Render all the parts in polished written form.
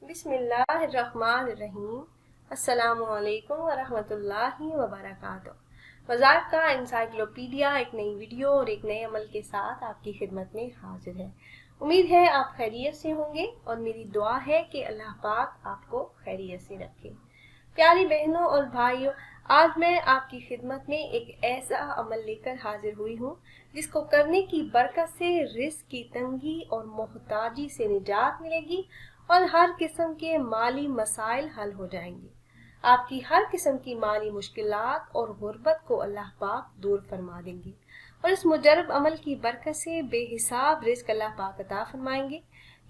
بسم اللہ الرحمن الرحیم۔ السلام علیکم ورحمۃ اللہ وبرکاتہ۔ وظائف کا انسائکلوپیڈیا ایک نئی ویڈیو اور ایک نئے عمل کے ساتھ آپ کی خدمت میں حاضر ہے۔ امید ہے آپ خیریت سے ہوں گے اور میری دعا ہے کہ اللہ پاک آپ کو خیریت سے رکھے۔ پیاری بہنوں اور بھائیوں، آج میں آپ کی خدمت میں ایک ایسا عمل لے کر حاضر ہوئی ہوں جس کو کرنے کی برکت سے رزق کی تنگی اور محتاجی سے نجات ملے گی اور ہر قسم کے مالی مسائل حل ہو جائیں گے۔ آپ کی ہر قسم کی مالی مشکلات اور غربت کو اللہ پاک دور فرما دیں گے اور اس مجرب عمل کی برکت سے بے حساب رزق اللہ پاک عطا فرمائیں گے۔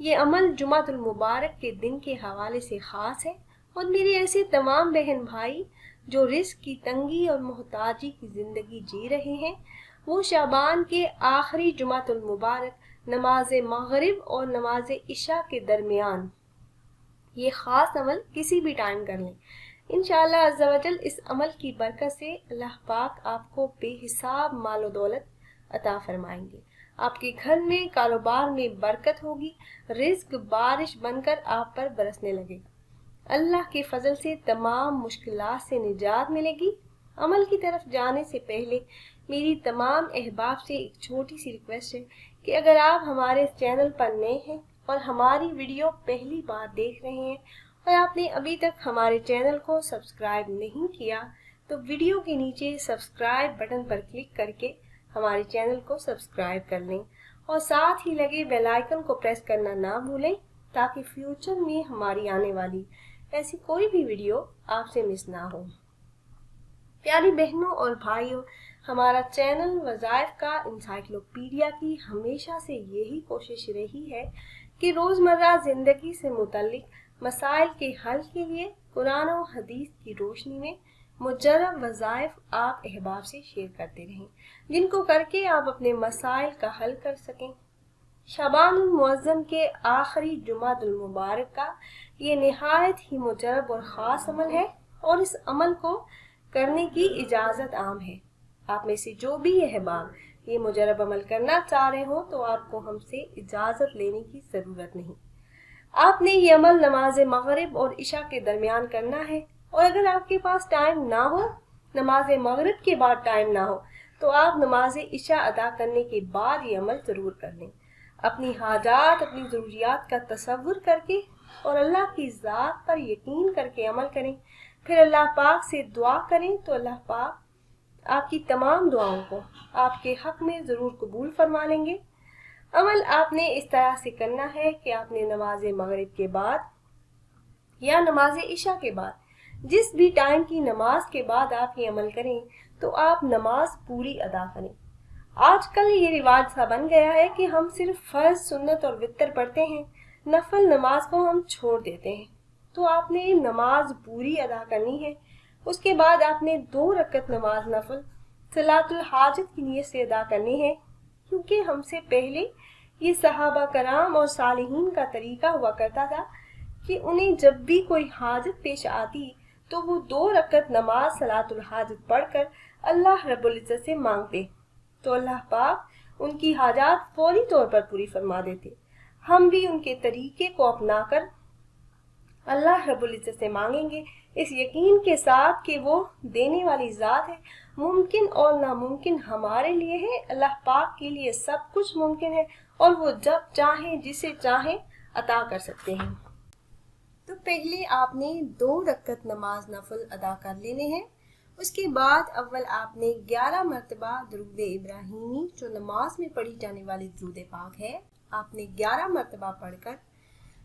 یہ عمل جمعہ المبارک کے دن کے حوالے سے خاص ہے اور میرے ایسے تمام بہن بھائی جو رزق کی تنگی اور محتاجی کی زندگی جی رہے ہیں، وہ شابان کے آخری جمعہ المبارک نماز مغرب اور نماز عشاء کے درمیان یہ خاص عمل کسی بھی ٹائم کر لیں۔ انشاءاللہ عز و جل اس عمل کی برکت سے اللہ پاک آپ کو بے حساب مال و دولت عطا فرمائیں گے۔ آپ کے گھر میں کاروبار میں برکت ہوگی، رزق بارش بن کر آپ پر برسنے لگے گا۔ اللہ کے فضل سے تمام مشکلات سے نجات ملے گی۔ عمل کی طرف جانے سے پہلے میری تمام احباب سے ایک چھوٹی سی ریکویسٹ ہے کہ اگر آپ ہمارے چینل پر نئے ہیں اور ہماری ویڈیو پہلی بار دیکھ رہے ہیں اور آپ نے ابھی تک ہمارے چینل کو سبسکرائب نہیں کیا تو ویڈیو کے نیچے سبسکرائب بٹن پر کلک کر کے ہمارے چینل کو سبسکرائب کر لیں اور ساتھ ہی لگے بیل آئیکن کو پریس کرنا نہ بھولیں تاکہ فیوچر میں ہماری آنے والی ایسی کوئی بھی ویڈیو آپ سے مس نہ ہو۔ پیاری بہنوں اور بھائیوں، ہمارا چینل وظائف کا انسائکلوپیڈیا کی ہمیشہ سے یہی کوشش رہی ہے کہ روزمرہ زندگی سے متعلق مسائل کے حل کے لیے قرآن و حدیث کی روشنی میں مجرب وظائف آپ احباب سے شیئر کرتے رہیں، جن کو کر کے آپ اپنے مسائل کا حل کر سکیں۔ شابان المعظم کے آخری جمعہ المبارک کا یہ نہایت ہی مجرب اور خاص عمل ہے اور اس عمل کو کرنے کی اجازت عام ہے۔ آپ میں سے جو بھی احباب یہ مجرب عمل کرنا چاہ رہے ہوں تو آپ کو ہم سے اجازت لینے کی ضرورت نہیں۔ آپ نے یہ عمل نماز مغرب اور عشاء کے درمیان کرنا ہے اور اگر آپ کے پاس ٹائم نہ ہو، نماز مغرب کے بعد ٹائم نہ ہو تو آپ نماز عشاء ادا کرنے کے بعد یہ عمل ضرور کر لیں۔ اپنی حاجات، اپنی ضروریات کا تصور کر کے اور اللہ کی ذات پر یقین کر کے عمل کریں، پھر اللہ پاک سے دعا کریں تو اللہ پاک آپ کی تمام دعاؤں کو آپ کے حق میں ضرور قبول فرما لیں گے۔ عمل آپ نے اس طرح سے کرنا ہے کہ آپ نے نماز مغرب کے بعد یا نماز عشاء کے بعد جس بھی ٹائم کی نماز کے بعد آپ یہ عمل کریں تو آپ نماز پوری ادا کریں۔ آج کل یہ رواج سا بن گیا ہے کہ ہم صرف فرض، سنت اور وتر پڑھتے ہیں، نفل نماز کو ہم چھوڑ دیتے ہیں۔ تو آپ نے نماز پوری ادا کرنی ہے۔ اس کے بعد آپ نے 2 رکعت نماز نفل صلاۃ الحاجت کی نیت سے ادا کرنی ہے، کیونکہ ہم سے پہلے یہ صحابہ کرام اور صالحین کا طریقہ ہوا کرتا تھا کہ انہیں جب بھی کوئی حاجت پیش آتی تو وہ 2 رکعت نماز صلاۃ الحاجت پڑھ کر اللہ رب العزت سے مانگتے تو اللہ پاک ان کی حاجات فوری طور پر پوری فرما دیتے۔ ہم بھی ان کے طریقے کو اپنا کر اللہ رب العزت سے مانگیں گے، اس یقین کے ساتھ کہ وہ دینے والی ذات ہے، ممکن اور ناممکن ہمارے لیے ہے، اللہ پاک کے لیے سب کچھ ممکن ہے اور وہ جب چاہیں جسے چاہیں عطا کر سکتے ہیں۔ تو پہلے آپ نے 2 رکعت نماز نفل ادا کر لینے ہیں۔ اس کے بعد اول آپ نے 11 مرتبہ درود ابراہیمی جو نماز میں پڑھی جانے والی درود پاک ہے، آپ نے 11 مرتبہ پڑھ کر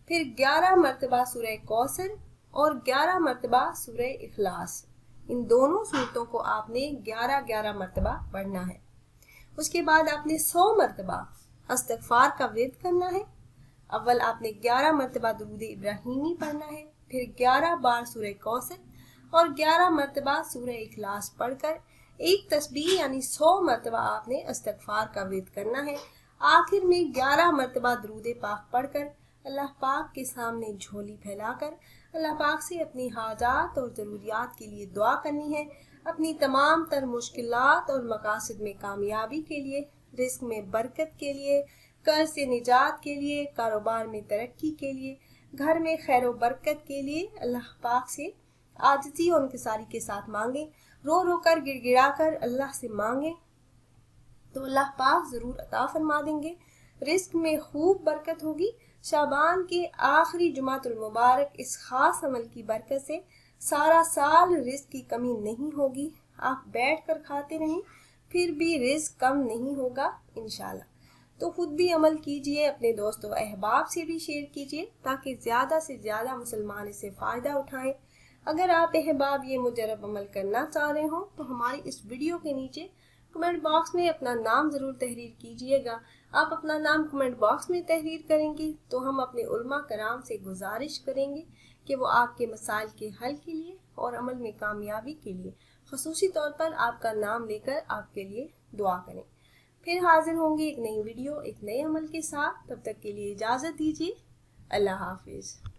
پھر 11 مرتبہ سورہ کوثر اور 11 مرتبہ سورہ اخلاص، ان دونوں سورتوں کو آپ نے 11 مرتبہ پڑھنا ہے۔ اس کے بعد آپ نے 100 مرتبہ استغفار کا ورد کرنا ہے۔ اول آپ نے 11 مرتبہ درود ابراہیمی پڑھنا ہے، پھر 11 بار سورہ کوثر اور 11 مرتبہ سورہ اخلاص پڑھ کر ایک تسبیح یعنی 100 مرتبہ آپ نے استغفار کا ورد کرنا ہے۔ آخر میں 11 مرتبہ درود پاک پڑھ کر اللہ پاک کے سامنے جھولی پھیلا کر اللہ پاک سے اپنی حاجات اور ضروریات کے لیے دعا کرنی ہے، اپنی تمام تر مشکلات اور مقاصد میں کامیابی کے لیے، رزق میں برکت کے لیے، قرض سے نجات کے لیے، کاروبار میں ترقی کے لیے، گھر میں خیر و برکت کے لیے اللہ پاک سے عاجزی اور انکساری کے ساتھ مانگیں، رو رو کر گڑ گڑا کر اللہ سے مانگیں تو اللہ پاک ضرور عطا فرما دیں گے۔ رزق میں خوب برکت ہوگی۔ شابان کے آخری جمعۃ المبارک اس خاص عمل کی برکت سے سارا سال رزق کی کمی نہیں ہوگی۔ آپ بیٹھ کر کھاتے رہیں پھر بھی رزق کم نہیں ہوگا انشاءاللہ۔ تو خود بھی عمل کیجئے، اپنے دوست و احباب سے بھی شیئر کیجئے تاکہ زیادہ سے زیادہ مسلمان اس سے فائدہ اٹھائیں۔ اگر آپ احباب یہ مجرب عمل کرنا چاہ رہے ہوں تو ہماری اس ویڈیو کے نیچے کمنٹ باکس میں اپنا نام ضرور تحریر کیجئے گا۔ آپ اپنا نام کمنٹ باکس میں تحریر کریں گے تو ہم اپنے علماء کرام سے گزارش کریں گے کہ وہ آپ کے مسائل کے حل کے لیے اور عمل میں کامیابی کے لیے خصوصی طور پر آپ کا نام لے کر آپ کے لیے دعا کریں۔ پھر حاضر ہوں گے ایک نئی ویڈیو ایک نئے عمل کے ساتھ، تب تک کے لیے اجازت دیجیے۔ اللہ حافظ۔